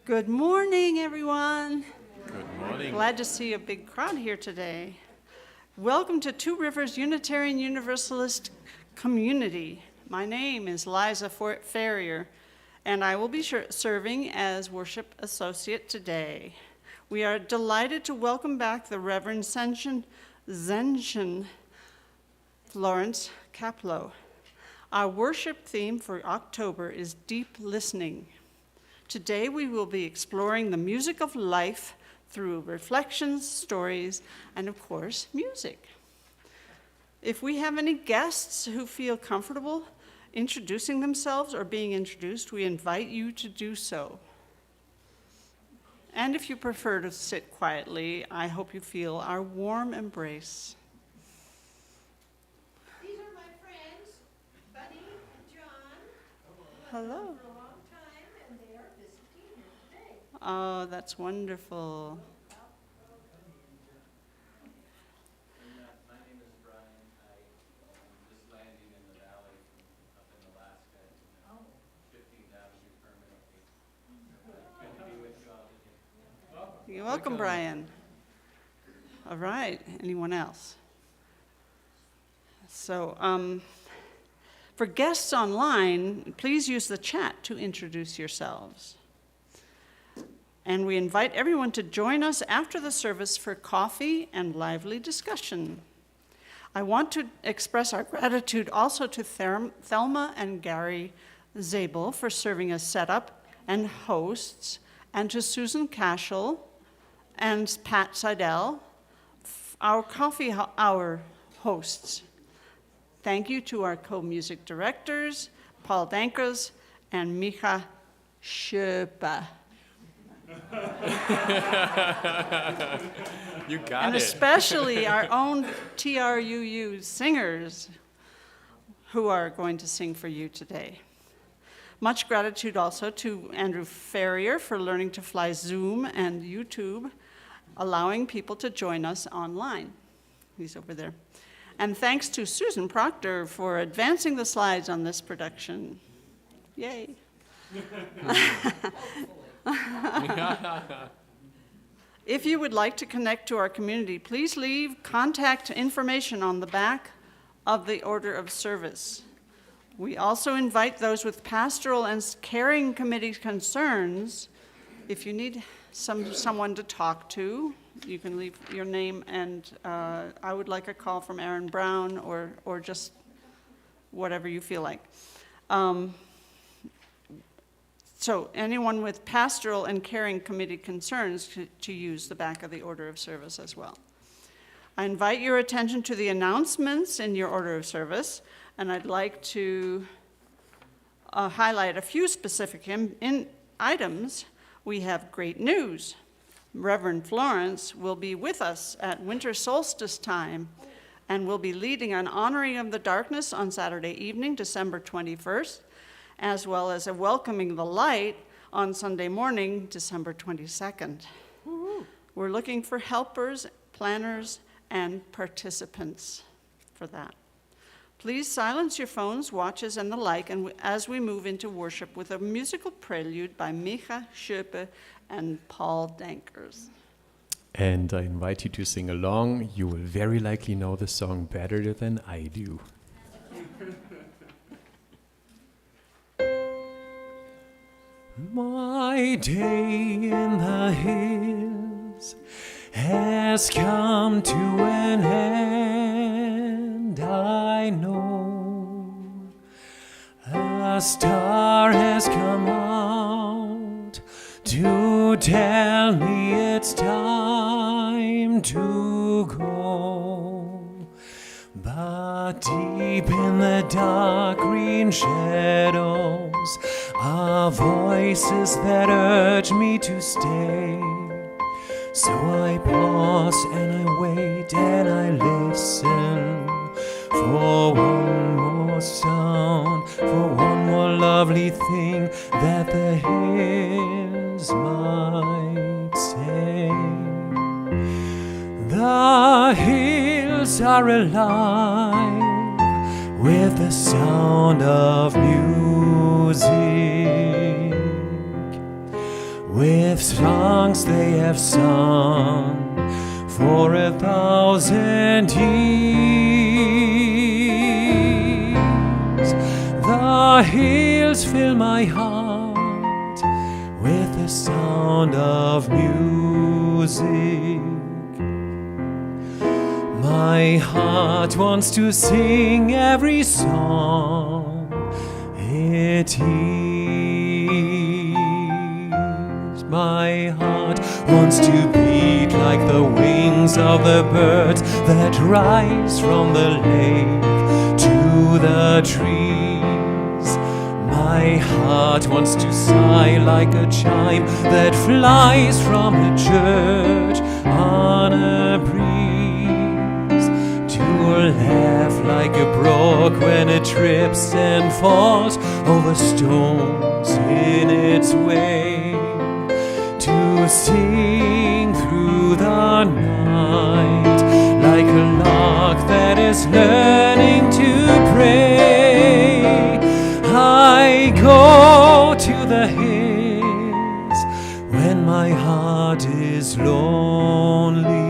Good morning, everyone. Good morning. Glad to see a big crowd here today. Welcome to Two Rivers Unitarian Universalist Community. My name is Liza Ferrier, and I will be serving as worship associate today. We are delighted to welcome back the Reverend Zenchen Florence Caplow. Our worship theme for October is Deep Listening. Today we will be exploring the music of life through reflections, stories, and of course, music. If we have any guests who feel comfortable introducing themselves or being introduced, we invite you to do so. And if you prefer to sit quietly, I hope you feel our warm embrace. These are my friends, Buddy and John. Hello. For a long time, and they are visiting here today. Oh, that's wonderful. My name is Brian. I'm just landing in the valley up in Alaska. 15 down here permanently. Good to be with you all today. You're welcome, Brian. All right, anyone else? So, for guests online, please use the chat to introduce yourselves. And we invite everyone to join us after the service for coffee and lively discussion. I want to express our gratitude also to Thelma and Gary Zabel for serving as setup and hosts, and to Susan Cashel and Pat Seidel, our coffee hour hosts. Thank you to our co-music directors, Paul Dankers and Micha Schoepe. You got And it. especially our own TRUU singers who are going to sing for you today. Much gratitude also to Andrew Ferrier for learning to fly Zoom and YouTube, allowing people to join us online. He's over there. And thanks to Susan Proctor for advancing the slides on this production. Yay. If you would like to connect to our community, please leave contact information on the back of the order of service. We also invite those with pastoral and caring committee concerns. If you need someone to talk to, you can leave your name, and I would like a call from Aaron Brown or just whatever you feel like. So anyone with pastoral and caring committee concerns to use the back of the order of service as well. I invite your attention to the announcements in your order of service, and I'd like to highlight a few specific items. We have great news. Reverend Florence will be with us at winter solstice time and will be leading an honoring of the darkness on Saturday evening, December 21st, as well as a welcoming the light on Sunday morning, December 22nd. We're looking for helpers, planners, and participants for that. Please silence your phones, watches, and the like, and as we move into worship with a musical prelude by Schoepe and Paul Dankers. And I invite you to sing along. You will very likely know the song better than I do. My day in the hills has come to an end, I know. A star has come out to tell me it's time to go. But deep in the dark green shadows are voices that urge me to stay. So I pause and I wait and I listen for one more sound, for one more lovely thing that the hills might say. The hills are alive with the sound of music, with songs they have sung for 1,000 years. The hills fill my heart with the sound of music. My heart wants to sing every song it hears. My heart wants to beat like the wings of the birds that rise from the lake to the trees. My heart wants to sigh like a chime that flies from a church on a breeze. Laugh like a brook when it trips and falls over stones in its way, to sing through the night like a lark that is learning to pray. I go to the hills when my heart is lonely.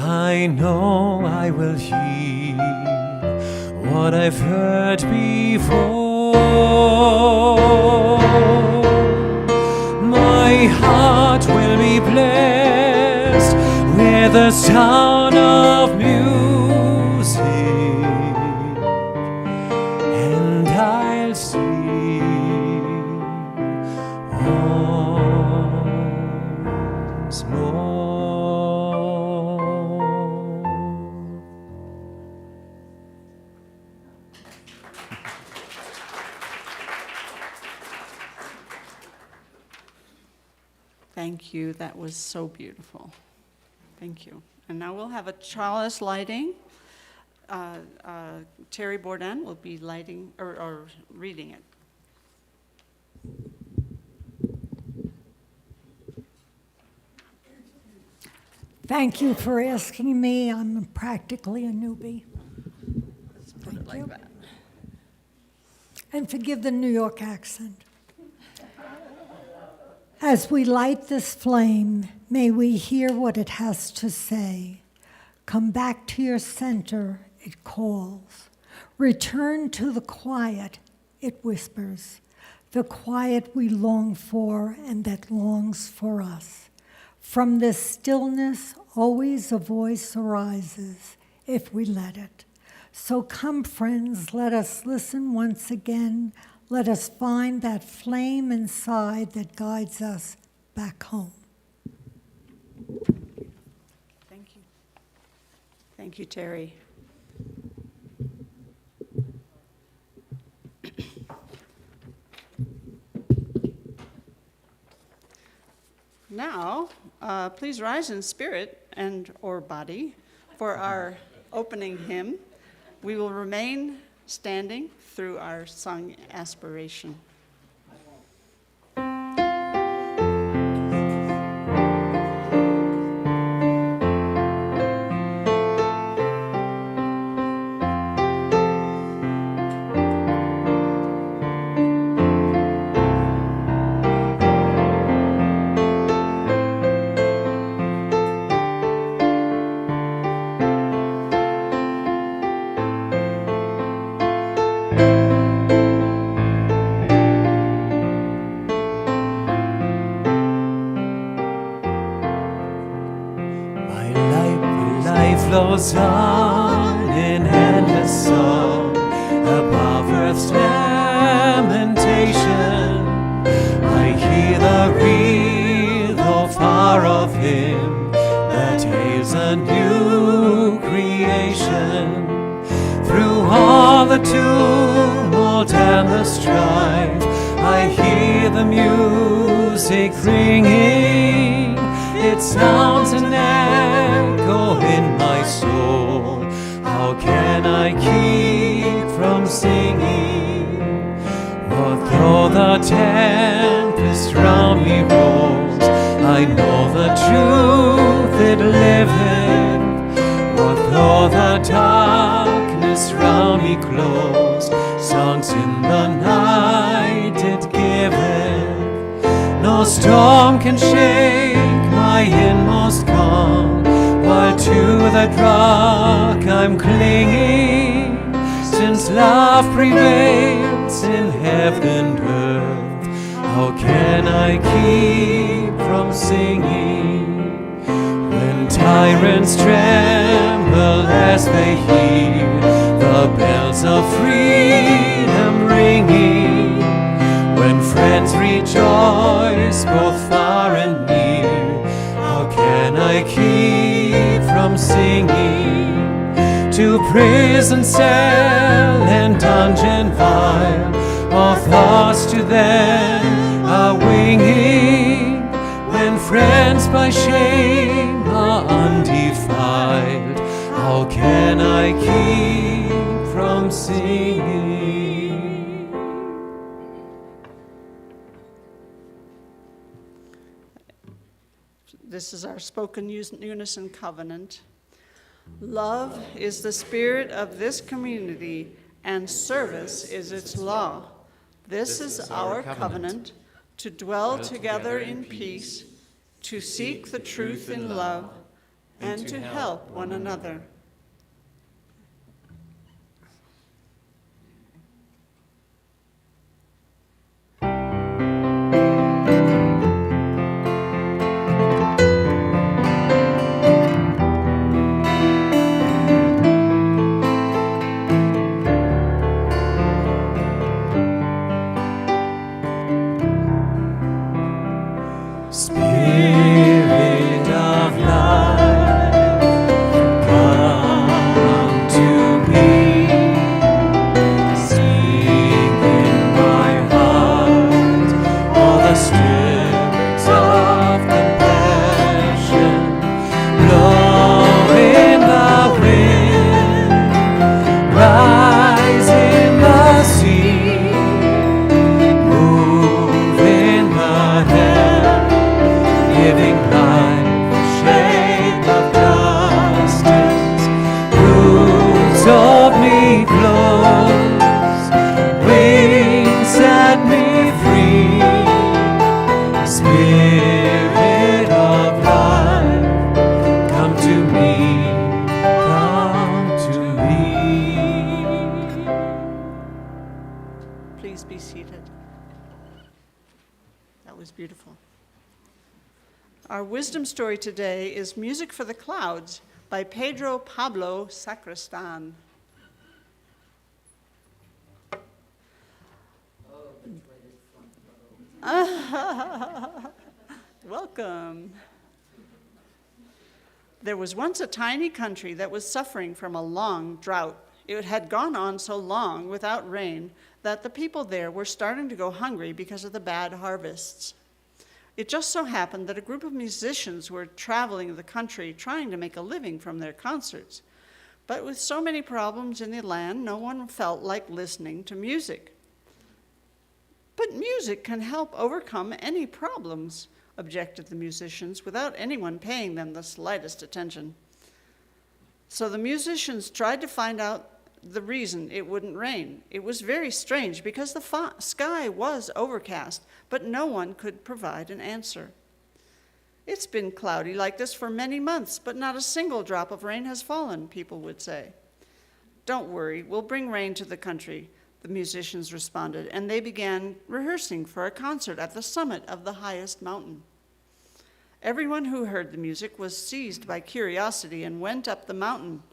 I know I will hear what I've heard before. My heart will be blessed with the sound of music, and I'll sing once more. Thank you. That was so beautiful. Thank you. And now we'll have a chalice lighting. Terry Bourdain will be lighting or reading it. Thank you for asking me. I'm practically a newbie. Let's put it like that. And forgive the New York accent. As we light this flame, may we hear what it has to say. Come back to your center, it calls. Return to the quiet, it whispers. The quiet we long for and that longs for us. From this stillness, always a voice arises, if we let it. So come, friends, let us listen once again. Let us find that flame inside that guides us back home. Thank you, Terry. Now, please rise in spirit and or body for our opening hymn. We will remain standing through our sung aspiration. Flows on in endless song above earth's lamentation. I hear the real though far of him that hails a new creation. Through all the tumult and the strife, I hear the music ringing. It sounds an echo in my soul. How can I keep from singing? What though the tempest round me rolls, I know the truth it liveth. What though the darkness round me close, songs in the night it giveth. No storm can shake my inmost calm, while to the rock I'm clinging. Since love prevails in heaven and earth, how can I keep from singing? When tyrants tremble as they hear the bells of freedom ringing, when friends rejoice both far and near, how can I keep from singing? To prison cell and dungeon vile, all thoughts to them are winging. When friends by shame are undefiled, how can I keep from singing? This is our spoken unison covenant. Love is the spirit of this community, and service is its law. This is our covenant, to dwell together in peace, to seek the truth in love, and to help one another. Spirit of life, come to me. Sing in my heart all the streams of compassion. Blow in the wind, rise in the sea, move in the heavens, giving life the shape of justice. Roots of me close, wings set me free. Spirit of life, come to me, come to me. Please be seated. That was beautiful. Our wisdom story today is Music for the Clouds by Pedro Pablo Sacristan. Welcome. There was once a tiny country that was suffering from a long drought. It had gone on so long without rain that the people there were starting to go hungry because of the bad harvests. It just so happened that a group of musicians were traveling the country trying to make a living from their concerts. But with so many problems in the land, no one felt like listening to music. But music can help overcome any problems, objected the musicians, without anyone paying them the slightest attention. So the musicians tried to find out the reason it wouldn't rain. It was very strange because the sky was overcast, but no one could provide an answer. It's been cloudy like this for many months, but not a single drop of rain has fallen, people would say. Don't worry, we'll bring rain to the country, the musicians responded, and they began rehearsing for a concert at the summit of the highest mountain. Everyone who heard the music was seized by curiosity and went up the mountain,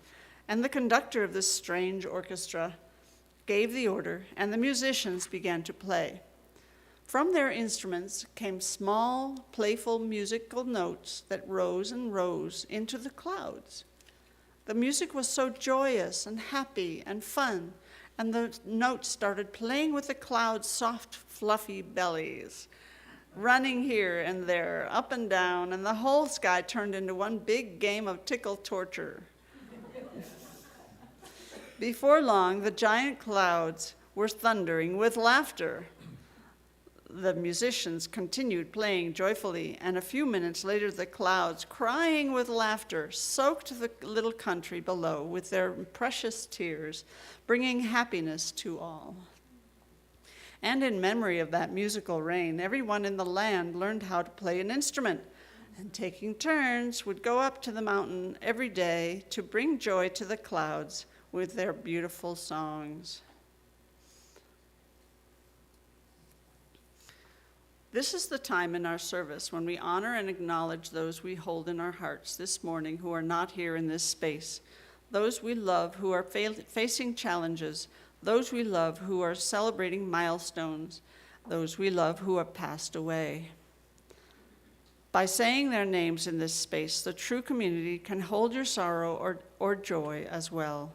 and the conductor of this strange orchestra gave the order, and the musicians began to play. From their instruments came small, playful musical notes that rose and rose into the clouds. The music was so joyous and happy and fun, and the notes started playing with the clouds' soft, fluffy bellies, running here and there, up and down, and the whole sky turned into one big game of tickle torture. Before long, the giant clouds were thundering with laughter. The musicians continued playing joyfully, and a few minutes later, the clouds, crying with laughter, soaked the little country below with their precious tears, bringing happiness to all. And in memory of that musical rain, everyone in the land learned how to play an instrument, and taking turns would go up to the mountain every day to bring joy to the clouds with their beautiful songs. This is the time in our service when we honor and acknowledge those we hold in our hearts this morning who are not here in this space, those we love who are facing challenges, those we love who are celebrating milestones, those we love who have passed away. By saying their names in this space, the TRUU community can hold your sorrow or joy as well.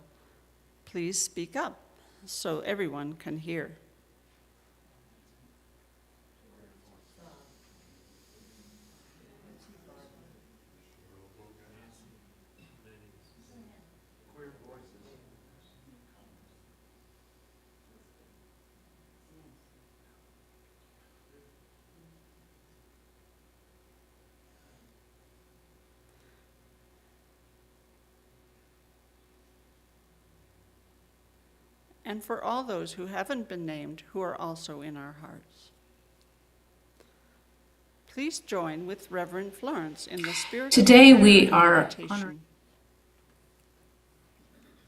Please speak up so everyone can hear. And for all those who haven't been named, who are also in our hearts. Please join with Reverend Florence in the spirit Today of we prayer are and meditation.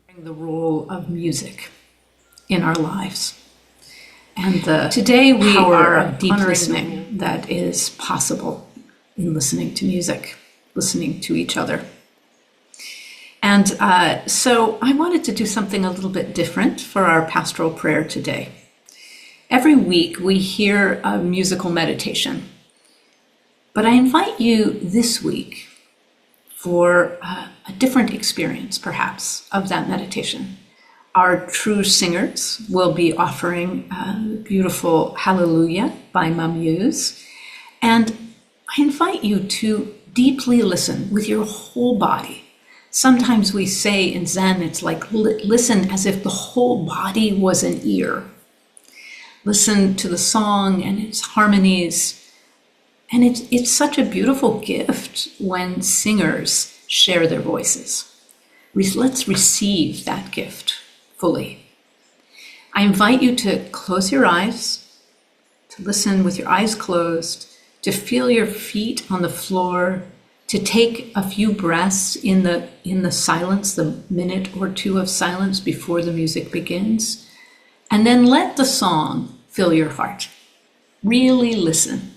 honoring the role of music in our lives. And today we are deep listening that is possible in listening to music, listening to each other. And so I wanted to do something a little bit different for our pastoral prayer today. Every week we hear a musical meditation, but I invite you this week for a different experience, perhaps, of that meditation. Our TRUU singers will be offering beautiful Hallelujah by Mamuse, and I invite you to deeply listen with your whole body. Sometimes we say in Zen, it's like listen as if the whole body was an ear. Listen to the song and its harmonies. And it's such a beautiful gift when singers share their voices. Let's receive that gift fully. I invite you to close your eyes, to listen with your eyes closed, to feel your feet on the floor, to take a few breaths in the silence, the minute or two of silence before the music begins, and then let the song fill your heart. Really listen.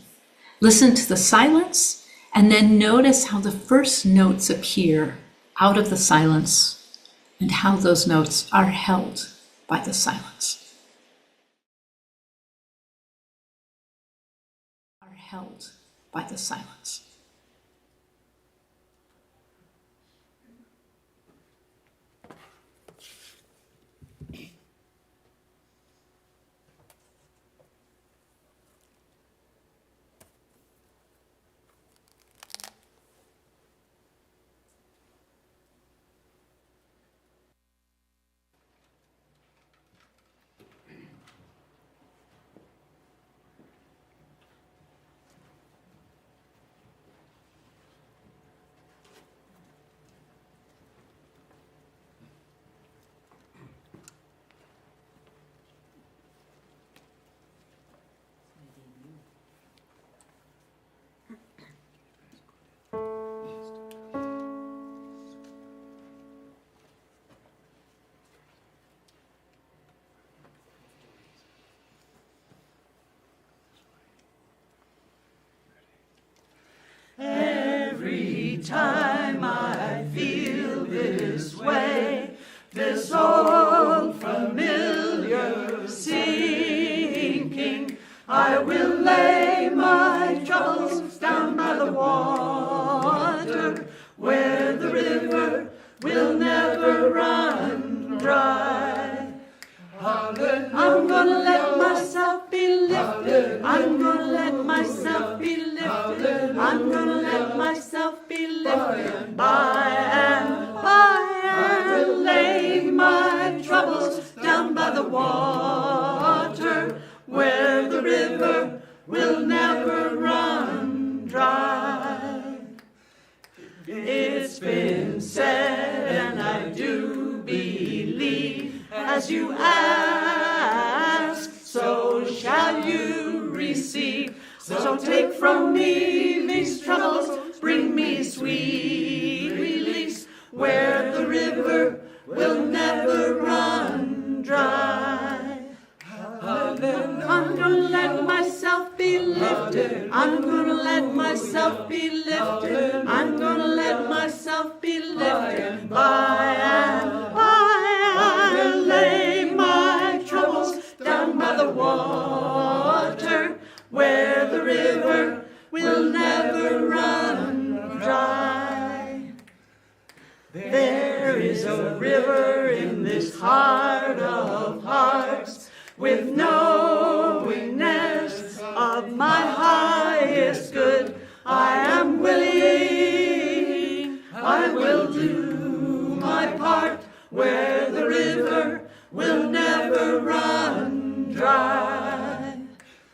Listen to the silence, and then notice how the first notes appear out of the silence and how those notes are held by the silence. Are held by the silence. time I feel this way, this old familiar sinking, I will lay my troubles down by the water, where the river will never run dry. I'm gonna let myself be lifted. I'm gonna let myself be lifted. I'm gonna let myself be lifted by and by and lay my troubles down by the water, where the river will never run dry. It's been said, and I do believe, as you ask, so shall you receive. So take from me these troubles, bring me sweet release, where the river will never run dry. I'm gonna let myself be lifted. I'm gonna let myself be lifted. I'm gonna let myself be lifted by and by and lay my troubles down by the water, where the river will never run dry. There is a river in this heart of hearts, with knowingness of my highest good. I am willing, I will do my part, where the river will never run dry.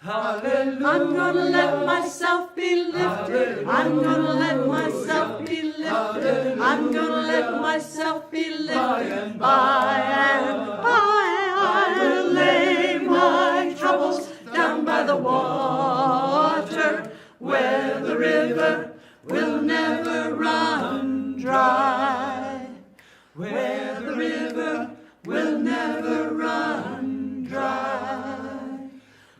Hallelujah. I'm gonna let myself be lifted. I'm gonna let myself be lifted. I'm gonna let myself be lifted by and by. I'll lay my troubles down by the water, where the river will never run dry. Where the river will never run dry.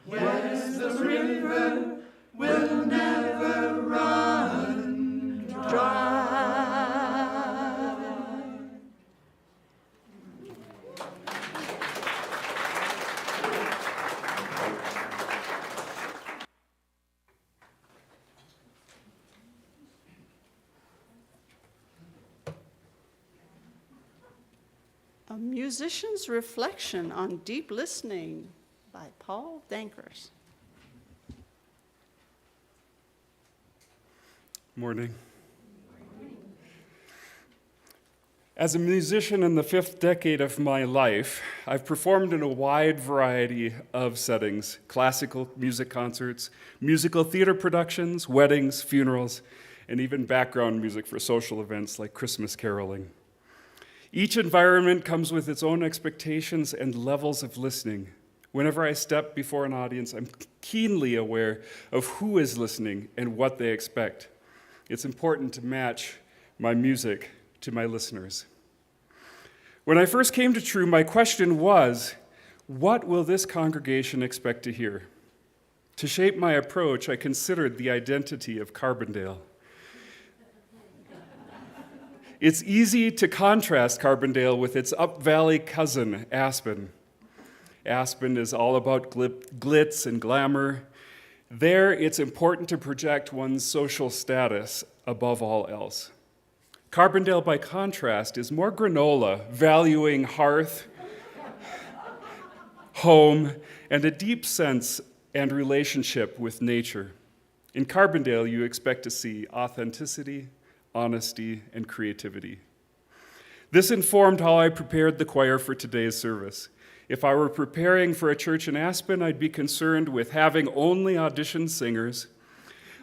Where the river will never run dry. A Musician's Reflection on Deep Listening by Paul Dankers. Morning. As a musician in the 5th decade of my life, I've performed in a wide variety of settings: classical music concerts, musical theater productions, weddings, funerals, and even background music for social events like Christmas caroling. Each environment comes with its own expectations and levels of listening. Whenever I step before an audience, I'm keenly aware of who is listening and what they expect. It's important to match my music to my listeners. When I first came to TRUU, my question was, what will this congregation expect to hear? To shape my approach, I considered the identity of Carbondale. It's easy to contrast Carbondale with its Up Valley cousin, Aspen. Aspen is all about glitz and glamour. There, it's important to project one's social status above all else. Carbondale, by contrast, is more granola, valuing hearth, home, and a deep sense and relationship with nature. In Carbondale, you expect to see authenticity, honesty, and creativity. This informed how I prepared the choir for today's service. If I were preparing for a church in Aspen, I'd be concerned with having only auditioned singers.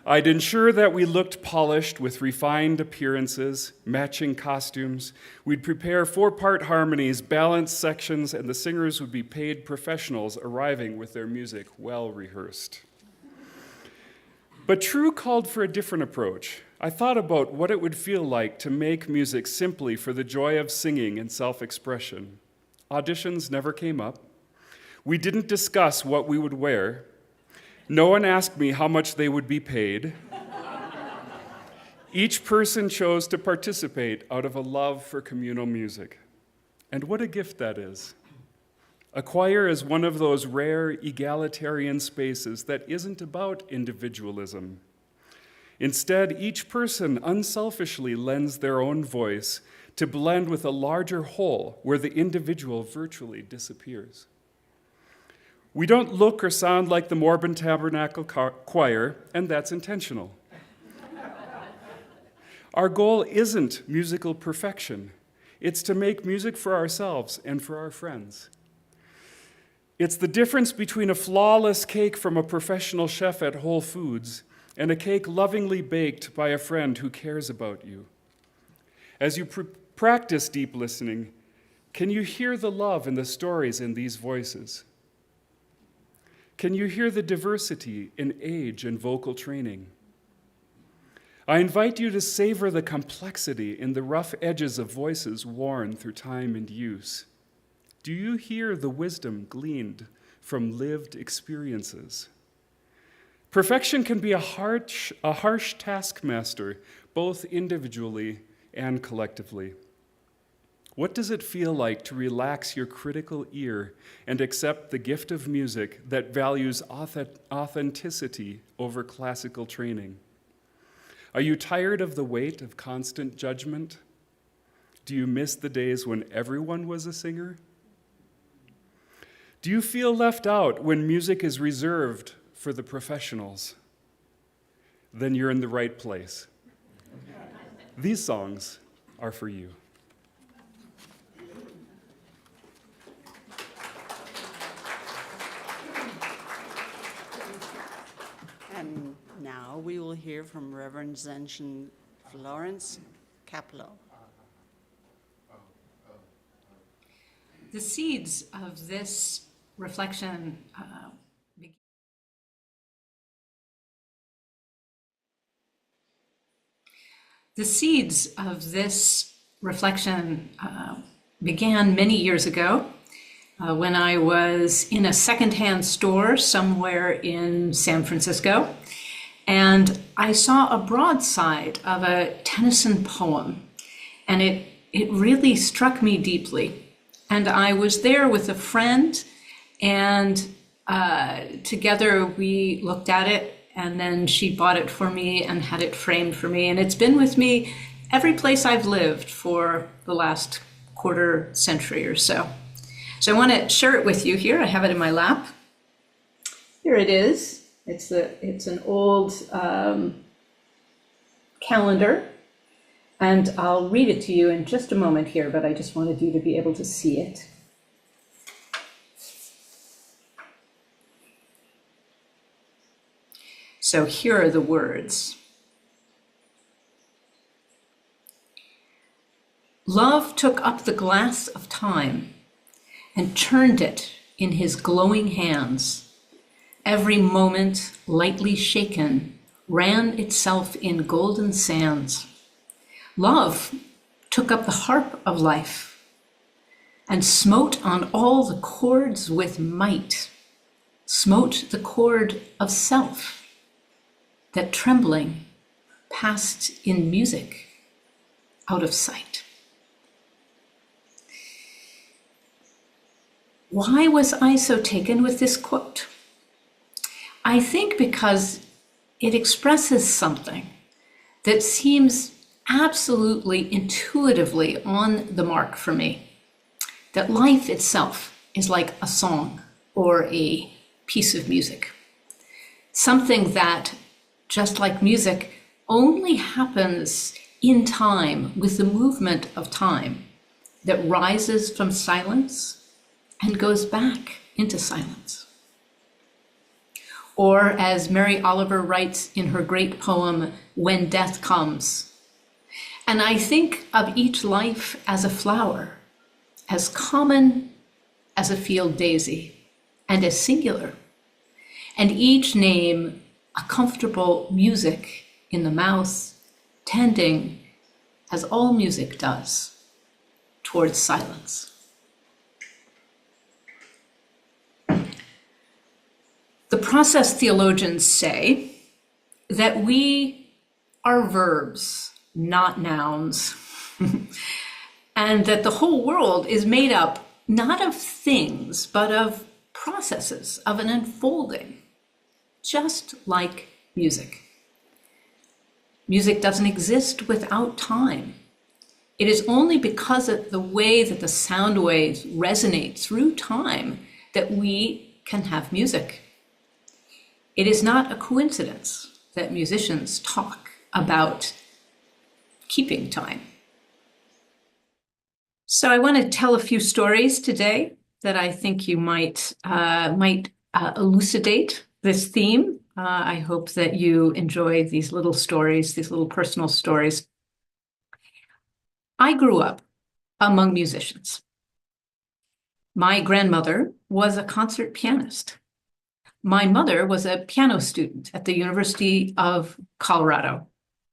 I'd ensure that we looked polished with refined appearances, matching costumes. We'd prepare 4-part harmonies, balanced sections, and the singers would be paid professionals arriving with their music well rehearsed. But TRUU called for a different approach. I thought about what it would feel like to make music simply for the joy of singing and self-expression. Auditions never came up. We didn't discuss what we would wear. No one asked me how much they would be paid. Each person chose to participate out of a love for communal music. And what a gift that is. A choir is one of those rare egalitarian spaces that isn't about individualism. Instead, each person unselfishly lends their own voice to blend with a larger whole where the individual virtually disappears. We don't look or sound like the Mormon Tabernacle Choir, and that's intentional. Our goal isn't musical perfection. It's to make music for ourselves and for our friends. It's the difference between a flawless cake from a professional chef at Whole Foods and a cake lovingly baked by a friend who cares about you. As you practice deep listening, can you hear the love and the stories in these voices? Can you hear the diversity in age and vocal training? I invite you to savor the complexity in the rough edges of voices worn through time and use. Do you hear the wisdom gleaned from lived experiences? Perfection can be a harsh taskmaster, both individually and collectively. What does it feel like to relax your critical ear and accept the gift of music that values authenticity over classical training? Are you tired of the weight of constant judgment? Do you miss the days when everyone was a singer? Do you feel left out when music is reserved for the professionals? Then you're in the right place. These songs are for you. And now we will hear from Reverend Zenchen Florence Caplow. The seeds of this reflection began many years ago when I was in a secondhand store somewhere in San Francisco, and I saw a broadside of a Tennyson poem, and it really struck me deeply. And I was there with a friend, and together we looked at it, and then she bought it for me and had it framed for me. And it's been with me every place I've lived for the last quarter century or so. So I want to share it with you here. I have it in my lap. Here it is. It's an old calendar. And I'll read it to you in just a moment here, but I just wanted you to be able to see it. So here are the words. Love took up the glass of time and turned it in his glowing hands. Every moment, lightly shaken, ran itself in golden sands. Love took up the harp of life and smote on all the chords with might, smote the chord of self that trembling passed in music out of sight. Why was I so taken with this quote? I think because it expresses something that seems absolutely intuitively on the mark for me, that life itself is like a song or a piece of music, something that, just like music, only happens in time with the movement of time, that rises from silence and goes back into silence. Or as Mary Oliver writes in her great poem, When Death Comes, and I think of each life as a flower, as common as a field daisy, and as singular, and each name a comfortable music in the mouth, tending, as all music does, towards silence. The process theologians say that we are verbs, not nouns, and that the whole world is made up not of things, but of processes, of an unfolding, just like music. Music doesn't exist without time. It is only because of the way that the sound waves resonate through time that we can have music. It is not a coincidence that musicians talk about keeping time. So I want to tell a few stories today that I think you might elucidate this theme. I hope that you enjoy these little stories, these little personal stories. I grew up among musicians. My grandmother was a concert pianist. My mother was a piano student at the University of Colorado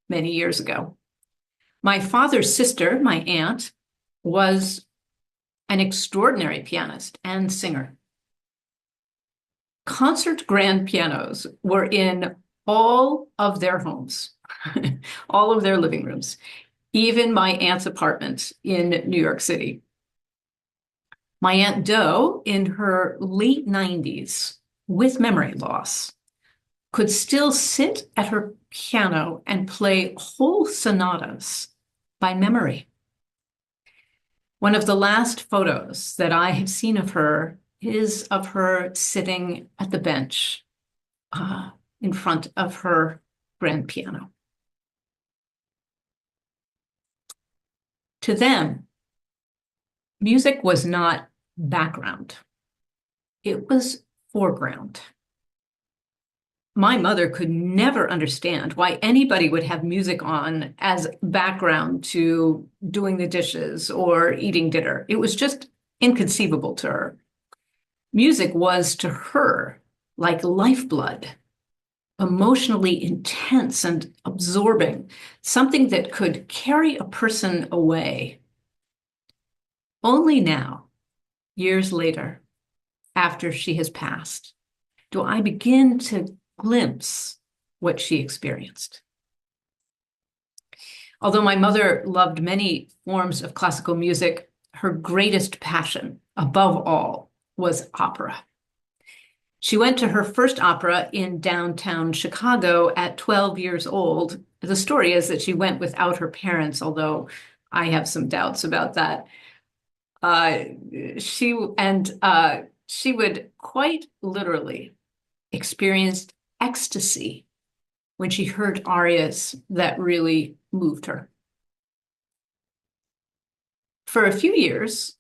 many years ago. My father's sister, my aunt, was an extraordinary pianist and singer. Concert grand pianos were in all of their homes, all of their living rooms, even my aunt's apartment in New York City. My Aunt Doe, in her late 90s, with memory loss, could still sit at her piano and play whole sonatas by memory. One of the last photos that I have seen of her is of her sitting at the bench in front of her grand piano. To them, music was not background. It was foreground. My mother could never understand why anybody would have music on as background to doing the dishes or eating dinner. It was just inconceivable to her. Music was to her like lifeblood, emotionally intense and absorbing, something that could carry a person away. Only now, years later, after she has passed, do I begin to glimpse what she experienced. Although my mother loved many forms of classical music, her greatest passion, above all, was opera. She went to her first opera in downtown Chicago at 12 years old. The story is that she went without her parents, although I have some doubts about that. She would quite literally experience ecstasy when she heard arias that really moved her. For a few years,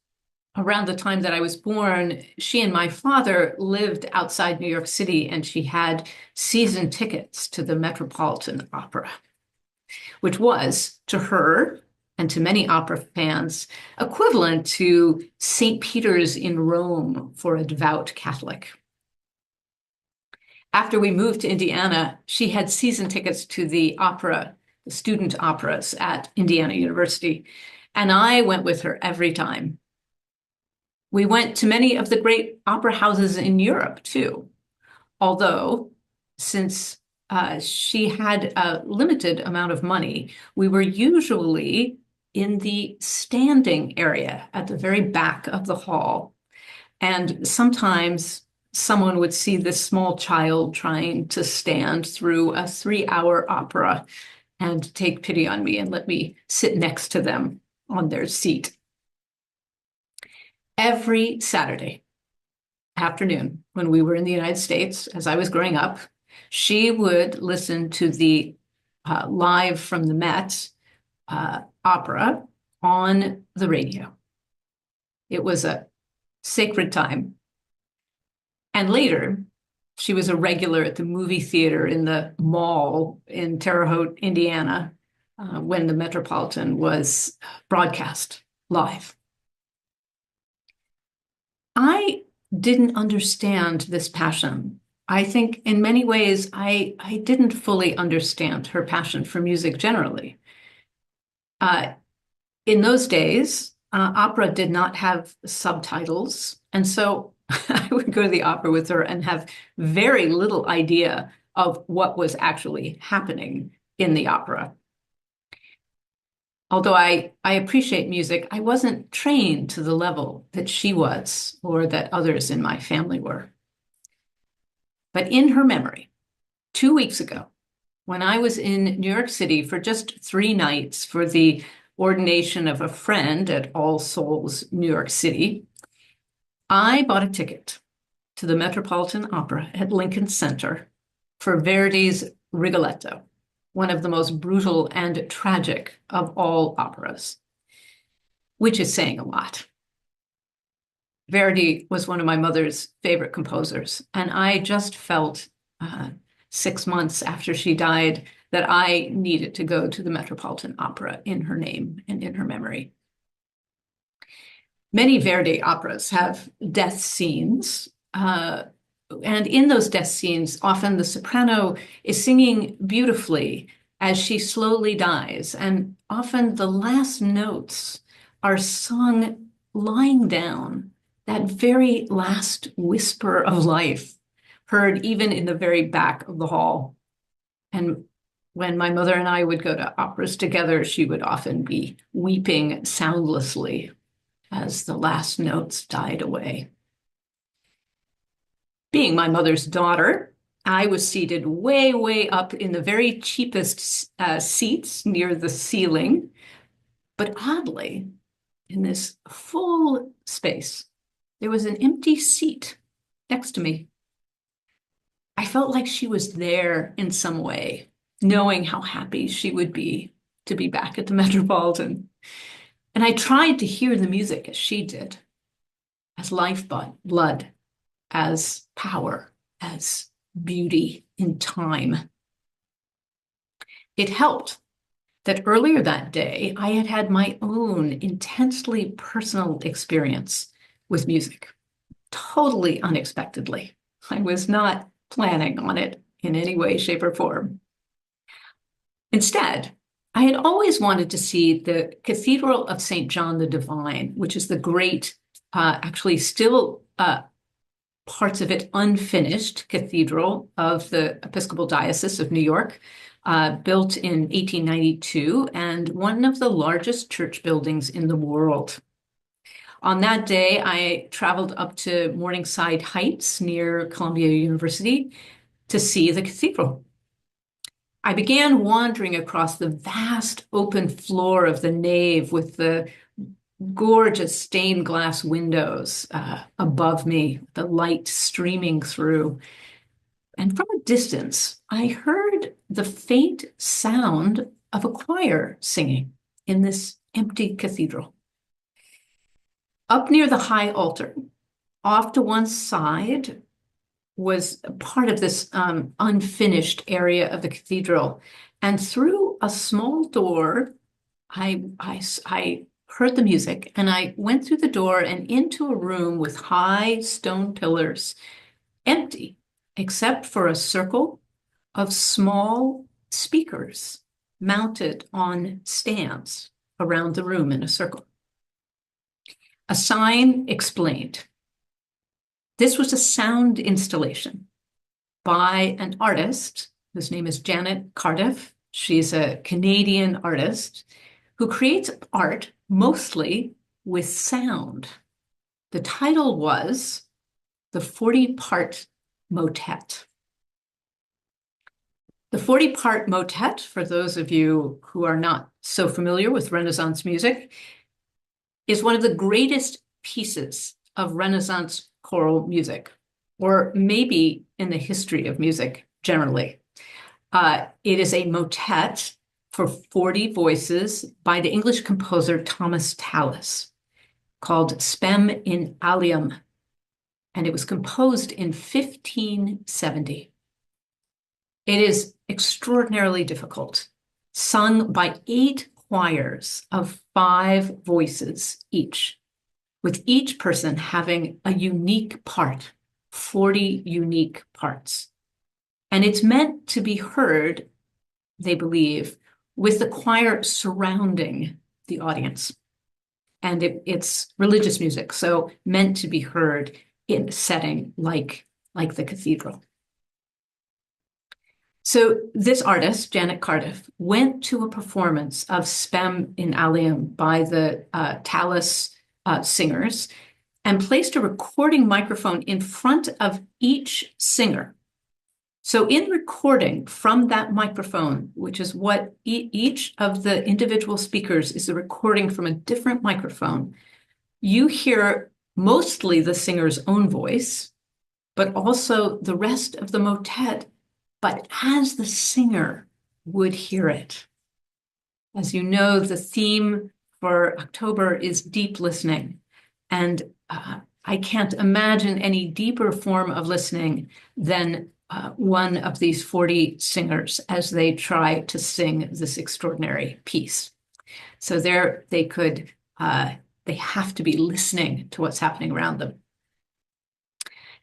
around the time that I was born, she and my father lived outside New York City, and she had season tickets to the Metropolitan Opera, which was, to her and to many opera fans, equivalent to St. Peter's in Rome for a devout Catholic. After we moved to Indiana, she had season tickets to the student operas at Indiana University, and I went with her every time. We went to many of the great opera houses in Europe, too, although since she had a limited amount of money, we were usually in the standing area at the very back of the hall. And sometimes someone would see this small child trying to stand through a 3-hour opera and take pity on me and let me sit next to them on their seat. Every Saturday afternoon, when we were in the United States, as I was growing up, she would listen to the live from the Met opera on the radio. It was a sacred time. And later, she was a regular at the movie theater in the mall in Terre Haute, Indiana, when the Metropolitan was broadcast live. I didn't understand this passion. I think in many ways, I didn't fully understand her passion for music generally. In those days, opera did not have subtitles, and so I would go to the opera with her and have very little idea of what was actually happening in the opera. Although I appreciate music, I wasn't trained to the level that she was or that others in my family were. But in her memory, 2 weeks ago, when I was in New York City for just 3 nights for the ordination of a friend at All Souls, New York City, I bought a ticket to the Metropolitan Opera at Lincoln Center for Verdi's Rigoletto, one of the most brutal and tragic of all operas, which is saying a lot. Verdi was one of my mother's favorite composers, and I just felt 6 months after she died that I needed to go to the Metropolitan Opera in her name and in her memory. Many Verdi operas have death scenes, and in those death scenes, often the soprano is singing beautifully as she slowly dies, and often the last notes are sung lying down, that very last whisper of life, heard even in the very back of the hall. And when my mother and I would go to operas together, she would often be weeping soundlessly as the last notes died away. Being my mother's daughter, I was seated way, way up in the very cheapest seats near the ceiling. But oddly, in this full space, there was an empty seat next to me. I felt like she was there in some way, knowing how happy she would be to be back at the Metropolitan. And I tried to hear the music as she did, as blood, as power, as beauty in time. It helped that earlier that day, I had had my own intensely personal experience with music, totally unexpectedly. I was not planning on it in any way, shape, or form. Instead, I had always wanted to see the Cathedral of St. John the Divine, which is the great, actually still parts of it unfinished cathedral of the Episcopal Diocese of New York, built in 1892, and one of the largest church buildings in the world. On that day, I traveled up to Morningside Heights near Columbia University to see the cathedral. I began wandering across the vast open floor of the nave with the gorgeous stained glass windows above me, the light streaming through. And from a distance, I heard the faint sound of a choir singing in this empty cathedral. Up near the high altar, off to one side, was part of this unfinished area of the cathedral. And through a small door, I heard the music, and I went through the door and into a room with high stone pillars, empty, except for a circle of small speakers mounted on stands around the room in a circle. A sign explained. This was a sound installation by an artist whose name is Janet Cardiff. She's a Canadian artist who creates art mostly with sound. The title was The 40-Part Motet. The 40-Part Motet, for those of you who are not so familiar with Renaissance music, is one of the greatest pieces of Renaissance choral music, or maybe in the history of music generally. It is a motet for 40 voices by the English composer Thomas Tallis, called Spem in Alium, and it was composed in 1570. It is extraordinarily difficult, sung by 8 choirs of 5 voices each, with each person having a unique part, 40 unique parts. And it's meant to be heard, they believe, with the choir surrounding the audience. And it's religious music, so meant to be heard in a setting like the cathedral. So this artist, Janet Cardiff, went to a performance of Spem in Alium by the Tallis singers and placed a recording microphone in front of each singer. So in recording from that microphone, which is what each of the individual speakers is a recording from a different microphone, you hear mostly the singer's own voice, but also the rest of the motet, but as the singer would hear it. As you know, the theme for October is deep listening. And I can't imagine any deeper form of listening than one of these 40 singers as they try to sing this extraordinary piece. So they have to be listening to what's happening around them.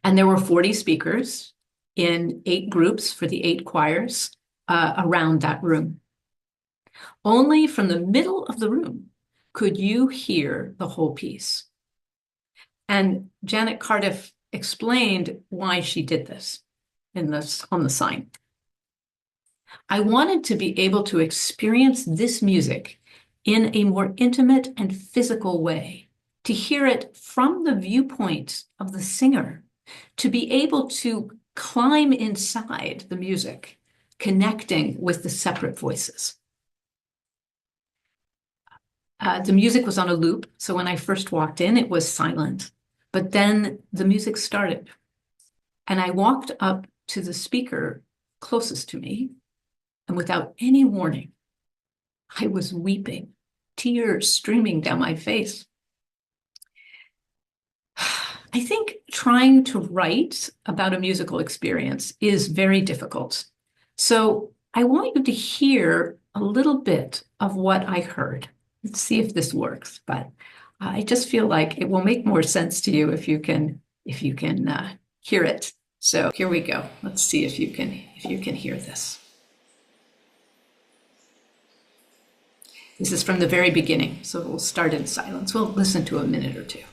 And there were 40 speakers in 8 groups for the 8 choirs around that room. Only from the middle of the room could you hear the whole piece. And Janet Cardiff explained why she did this on the sign. I wanted to be able to experience this music in a more intimate and physical way, to hear it from the viewpoint of the singer, to be able to climb inside the music, connecting with the separate voices. The music was on a loop, so when I first walked in, it was silent. But then the music started, and I walked up to the speaker closest to me, and without any warning, I was weeping, tears streaming down my face. I think trying to write about a musical experience is very difficult. So I want you to hear a little bit of what I heard. Let's see if this works, but I just feel like it will make more sense to you if you can hear it. So here we go. Let's see if you can hear this. This is from the very beginning, so we'll start in silence. We'll listen to a minute or two.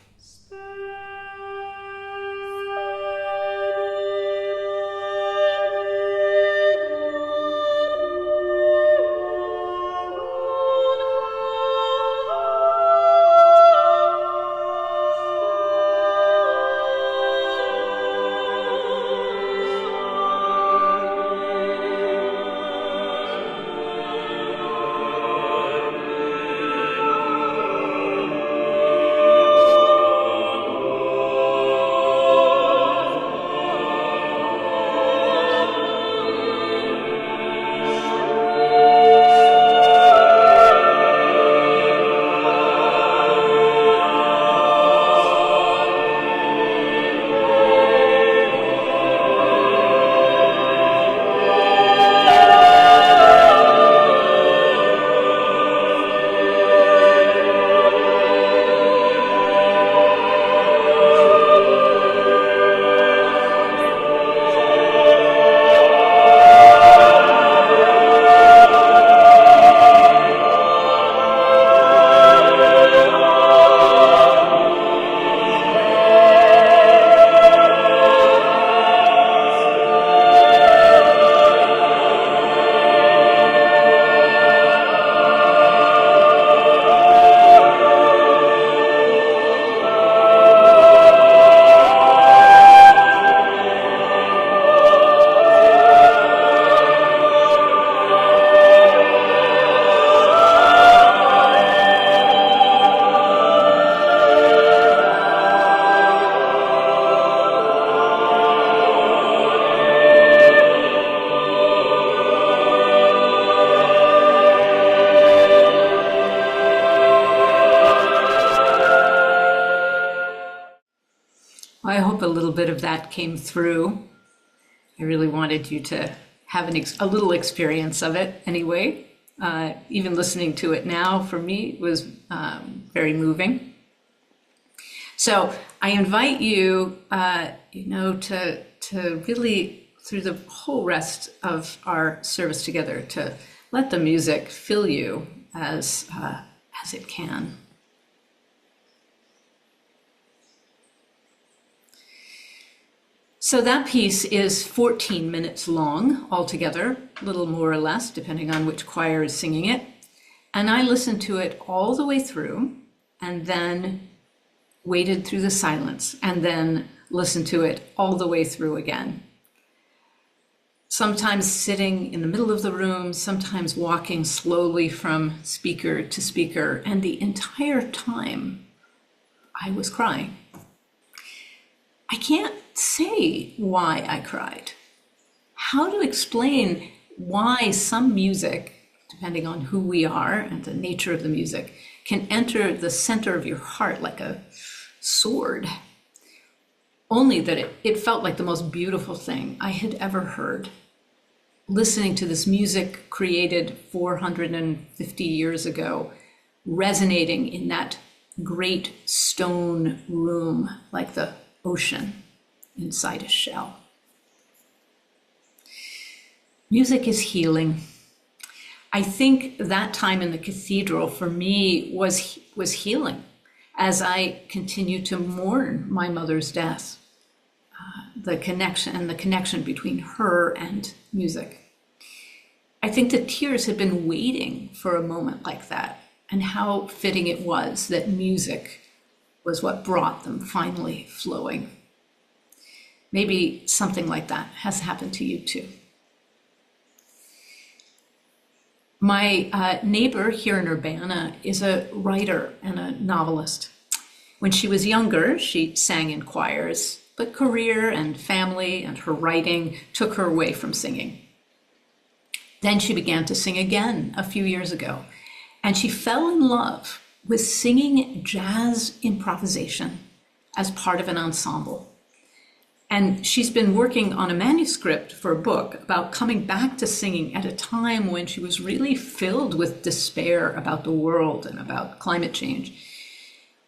I hope a little bit of that came through. I really wanted you to have a little experience of it anyway. Even listening to it now for me was very moving. So I invite you, to really, through the whole rest of our service together, to let the music fill you as it can. So that piece is 14 minutes long altogether, a little more or less, depending on which choir is singing it. And I listened to it all the way through and then waited through the silence and then listened to it all the way through again. Sometimes sitting in the middle of the room, sometimes walking slowly from speaker to speaker, and the entire time I was crying. I can't say why I cried. How to explain why some music, depending on who we are and the nature of the music, can enter the center of your heart like a sword. Only that it felt like the most beautiful thing I had ever heard. Listening to this music created 450 years ago, resonating in that great stone room like the ocean inside a shell. Music is healing. I think that time in the cathedral for me was healing as I continued to mourn my mother's death. The connection between her and music. I think the tears had been waiting for a moment like that, and how fitting it was that music was what brought them finally flowing. Maybe something like that has happened to you too. My neighbor here in Urbana is a writer and a novelist. When she was younger, she sang in choirs, but career and family and her writing took her away from singing. Then she began to sing again a few years ago, and she fell in love with singing jazz improvisation as part of an ensemble. And she's been working on a manuscript for a book about coming back to singing at a time when she was really filled with despair about the world and about climate change.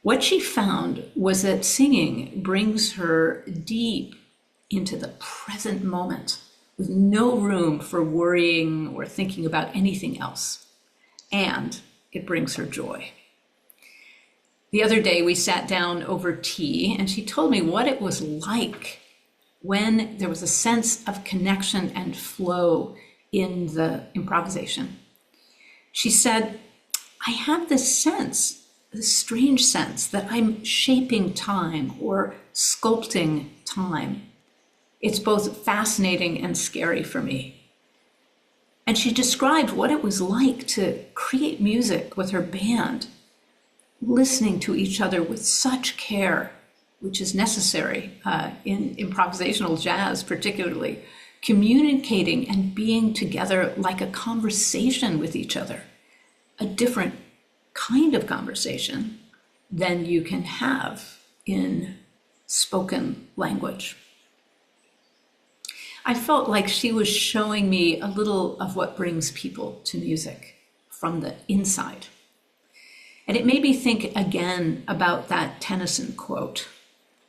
What she found was that singing brings her deep into the present moment with no room for worrying or thinking about anything else. And it brings her joy. The other day we sat down over tea and she told me what it was like when there was a sense of connection and flow in the improvisation. She said, I have this strange sense that I'm shaping time or sculpting time. It's both fascinating and scary for me. And she described what it was like to create music with her band, listening to each other with such care, which is necessary in improvisational jazz particularly, communicating and being together like a conversation with each other, a different kind of conversation than you can have in spoken language. I felt like she was showing me a little of what brings people to music from the inside. And it made me think again about that Tennyson quote,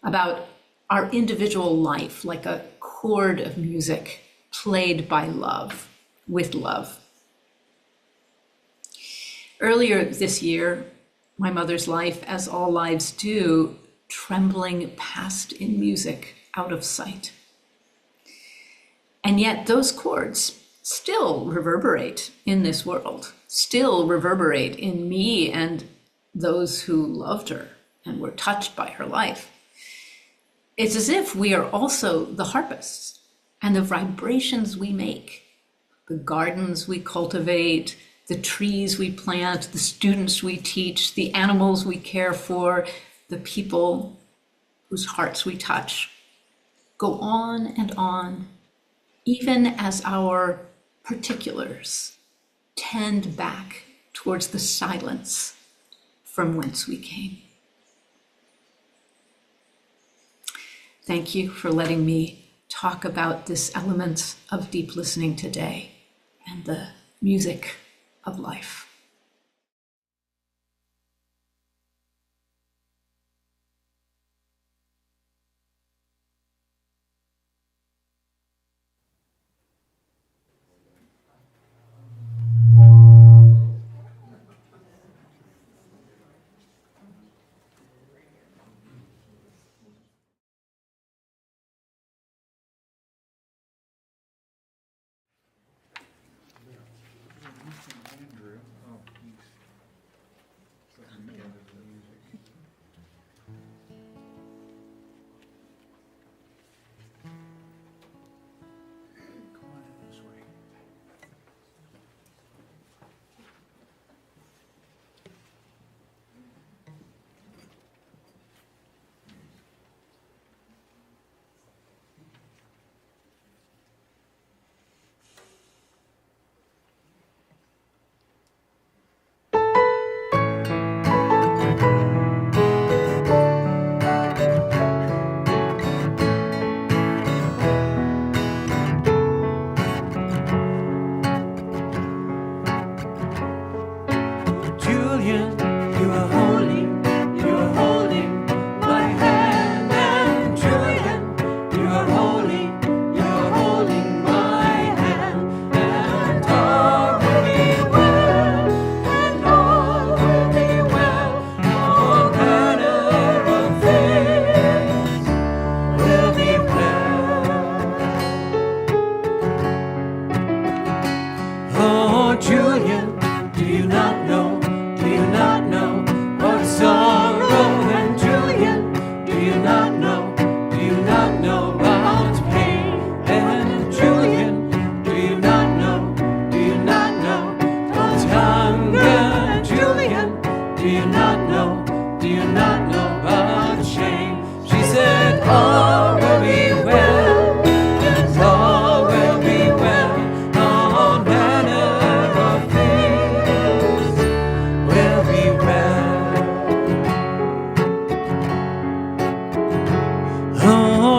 about our individual life like a chord of music played by love, with love. Earlier this year, my mother's life, as all lives do, trembling passed in music out of sight. And yet those chords still reverberate in this world, still reverberate in me and those who loved her and were touched by her life. It's as if we are also the harpists, and the vibrations we make, the gardens we cultivate, the trees we plant, the students we teach, the animals we care for, the people whose hearts we touch, go on, even as our particulars tend back towards the silence from whence we came. Thank you for letting me talk about this element of deep listening today and the music of life.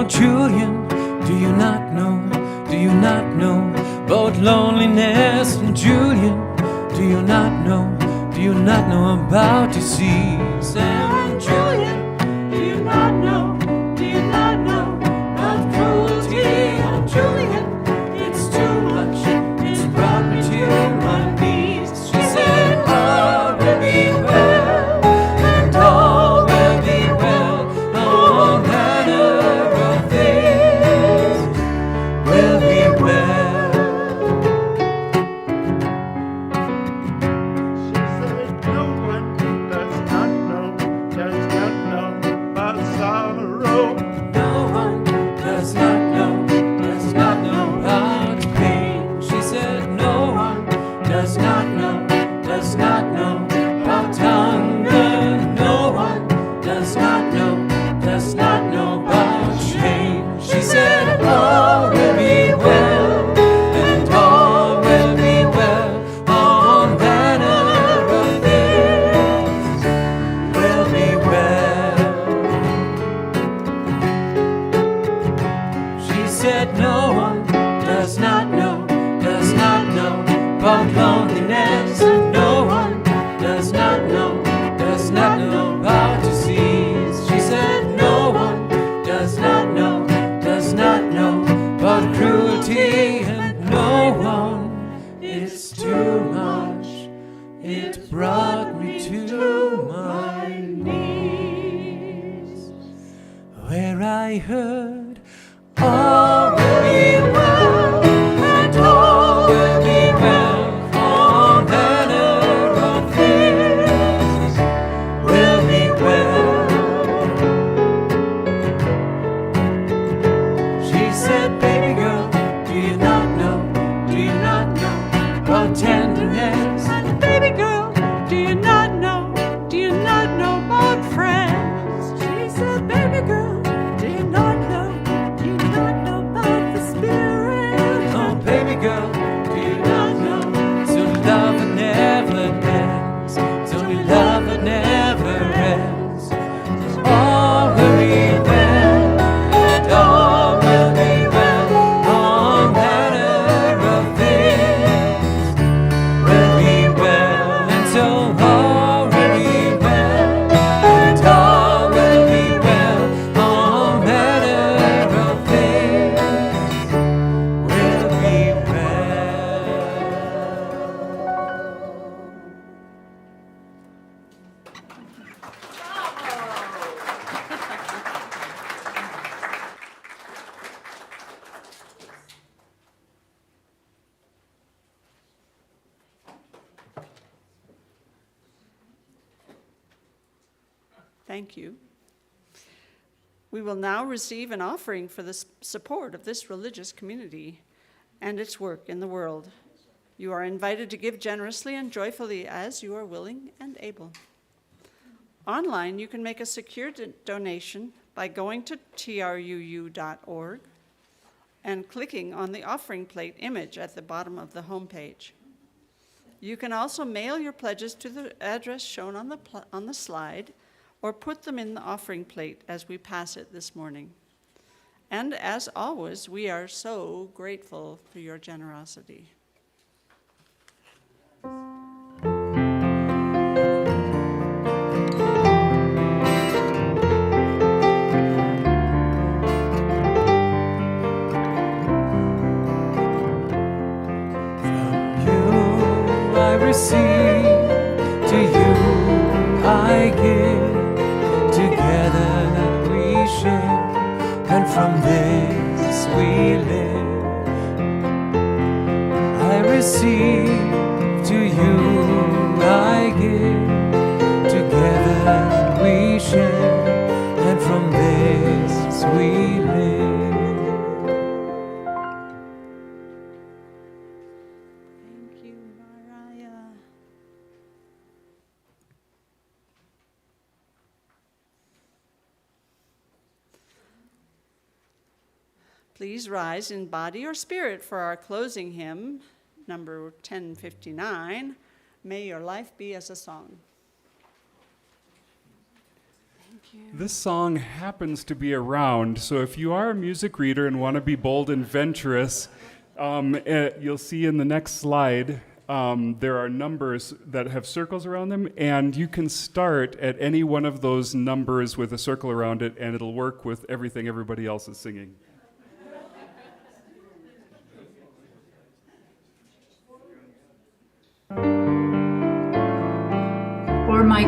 Oh, Julian, do you not know? Do you not know about loneliness? And Julian, do you not know? Do you not know about disease? And Julian, do you not know? Do you not know about cruelty? And Julian, it's too much. It's brought me to my knees. She said, all will be well, and all will be well. All manner of things will be well. She said, no one does not know about sorrow. No one does not know about pain. She said, no one does not know about hunger. No one does not know about shame. She said, all will be well, and all will be well. All manner of things will be well. She said, no one does not know about loneliness. No one does not know about disease. She said, no one does not know about cruelty. And no one, it's too much. It brought me to my knees, where I heard, all will be well, and all will be well. All manner of things will be well. She said, baby girl, do you not know about tenderness? And baby girl, do you not know about friends? She said, baby girl, do you not know about the spirit? Oh, baby girl, do you not know? So love that never ends. So love that never ends. All will be well, and all will be well. All manner of things will be well, and so all will be well, and all will be well. All manner of things will be well. Thank you. We will now receive an offering for the support of this religious community and its work in the world. You are invited to give generously and joyfully as you are willing and able. Online, you can make a secure donation by going to truu.org and clicking on the offering plate image at the bottom of the homepage. You can also mail your pledges to the address shown on the slide, or put them in the offering plate as we pass it this morning. And as always, we are so grateful for your generosity. I receive, to you I give. Together we share, and from this we live. I receive, to you I give. Together we share, and from this we live. Thank you, Mariah. Please rise in body or spirit for our closing hymn, number 1059, May Your Life Be as a Song. Thank This song happens to be around, so if you are a music reader and want to be bold and venturous, you'll see in the next slide there are numbers that have circles around them, and you can start at any one of those numbers with a circle around it, and it'll work with everything everybody else is singing. Or my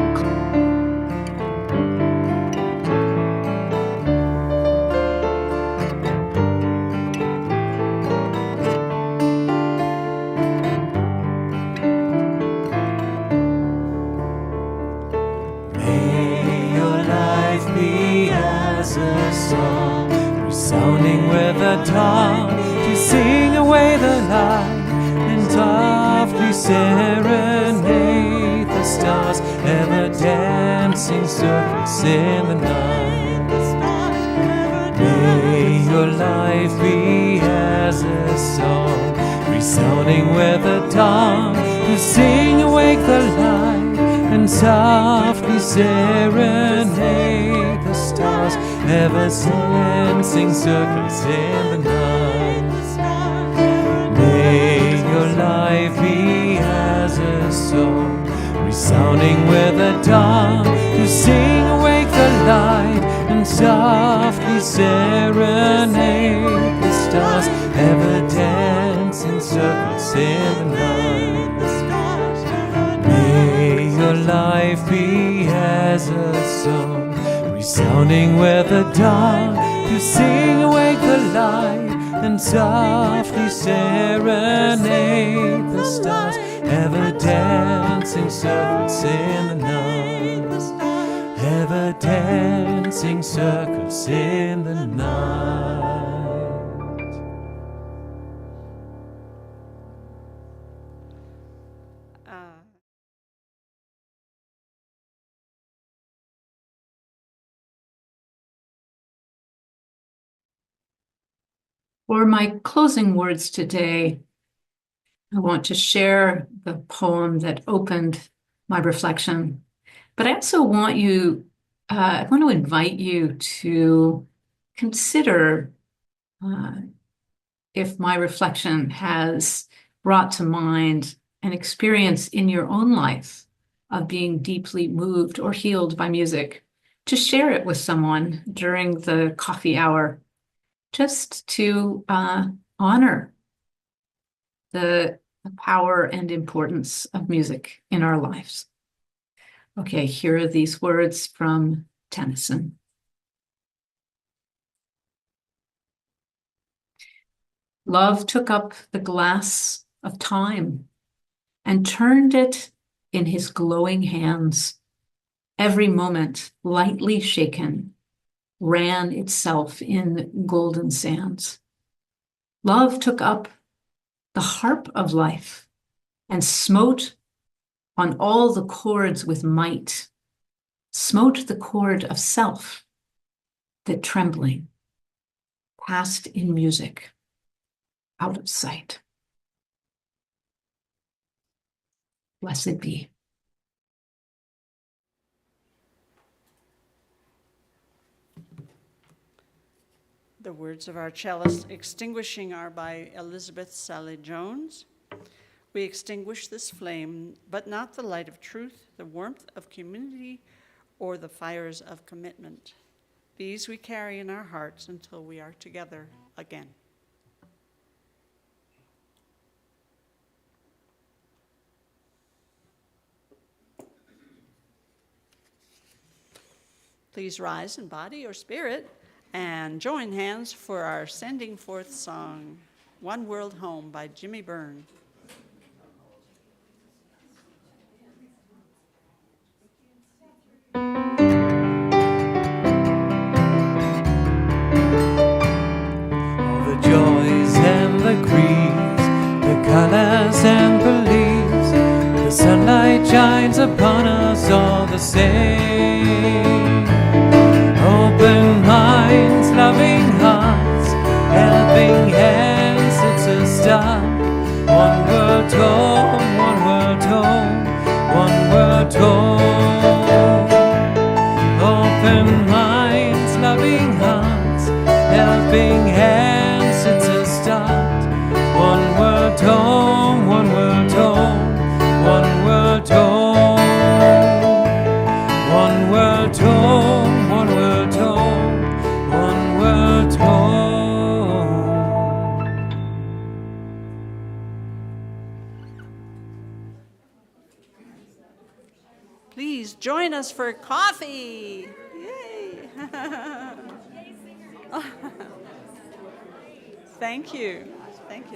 resounding with a dawn to sing away the light and softly serenade the stars, ever dancing circles in the night. May your life be as a song, resounding with a dawn to sing awake the light and softly serenade the stars, ever dancing circles in the night. May your life be as a song, resounding with a dawn to sing awake the light and softly serenade the stars, ever dancing circles in the night. May your life be as a song, resounding with a dawn to sing awake the light and softly serenade the stars, ever dancing circles in the night, ever dancing circles in the night. For my closing words today, I want to share the poem that opened my reflection, but I also want to invite you to consider if my reflection has brought to mind an experience in your own life of being deeply moved or healed by music, to share it with someone during the coffee hour, just to honor the power and importance of music in our lives. Okay, here are these words from Tennyson. Love took up the glass of time and turned it in his glowing hands. Every moment, lightly shaken, ran itself in golden sands. Love took up the harp of life and smote on all the chords with might, smote the chord of self that trembling passed in music out of sight. Blessed be. The words of our cellist extinguishing are by Elizabeth Sally Jones. We extinguish this flame, but not the light of truth, the warmth of community, or the fires of commitment. These we carry in our hearts until we are together again. Please rise in body or spirit and join hands for our Sending Forth song, One World Home by Jimmy Byrne. All the joys and the griefs, the colors and beliefs, the sunlight shines upon us all the same. Open minds, loving hearts, helping hands, it's a start. One world home, one world home, one world home. Open open minds, loving hearts, helping hands, it's a start. One world home, one world home, one world home. One world home, one world home, one world home. Please join us for coffee. Yay! Thank you. Thank you.